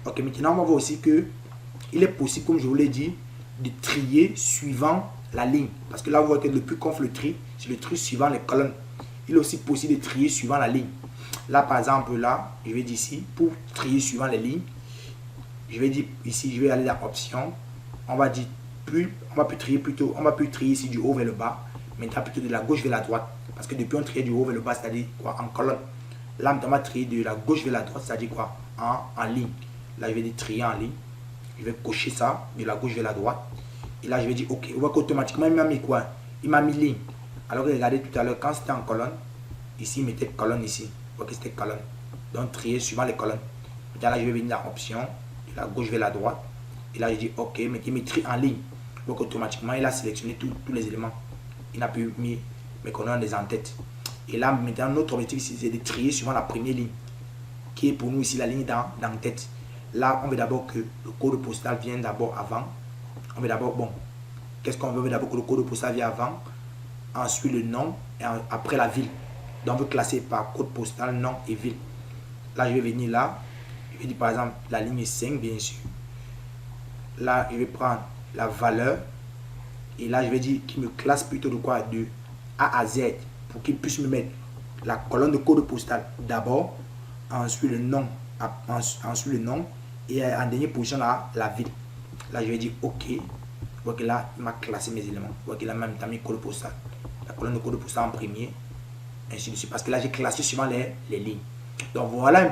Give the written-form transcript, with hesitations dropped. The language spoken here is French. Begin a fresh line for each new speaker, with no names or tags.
Ok, maintenant on va voir aussi que il est possible, comme je vous l'ai dit, de trier suivant la ligne. Parce que là, vous voyez que depuis qu'on fait le tri, c'est le tri suivant les colonnes. Il est aussi possible de trier suivant la ligne. Là, par exemple, là, je vais dire ici, pour trier suivant les lignes, je vais dire ici, je vais aller dans option. On va dire plus, on va plus trier plutôt, on va plus trier ici du haut vers le bas, maintenant plutôt de la gauche vers la droite. Parce que depuis on triait du haut vers le bas, c'est-à-dire quoi, en colonne. Là, on va trier de la gauche vers la droite, c'est-à-dire quoi, en ligne. Là, je vais dire trier en ligne. Je vais cocher ça de la gauche vers la droite. Et là, je vais dire OK. Vous voyez qu'automatiquement, il m'a mis quoi? Il m'a mis ligne. Alors que regardez tout à l'heure, quand c'était en colonne, ici, il mettait colonne ici. Vous voyez que c'était colonne. Donc, trier suivant les colonnes. Maintenant, là, je vais venir dans option, de la gauche vers la droite. Et là, je dis OK, mais il met tri en ligne. Donc, automatiquement, il a sélectionné tous les éléments. Il n'a plus mis mes colonnes des en-têtes. Et là, maintenant, notre objectif ici, c'est de trier suivant la première ligne, qui est pour nous ici la ligne d'en-tête. Là, on veut d'abord que le code postal vienne d'abord avant. On veut d'abord, bon, qu'est-ce qu'on veut? On veut d'abord que le code postal vienne avant, ensuite le nom, et après la ville. Donc, on veut classer par code postal, nom et ville. Là, je vais venir là. Je vais dire par exemple la ligne 5, bien sûr. Là, je vais prendre la valeur. Et là, je vais dire qu'il me classe plutôt de quoi? De A à Z. Pour qu'il puisse me mettre la colonne de code postal d'abord. Ensuite, le nom. Ensuite, le nom. Et en dernière position, là, la ville. Là, je vais dire OK. Vous voyez que là, il m'a classé mes éléments. Vous voyez que là, même mis code postal. La colonne de code postal en premier. Ainsi de suite. Parce que là, j'ai classé suivant les lignes. Donc, voilà un peu.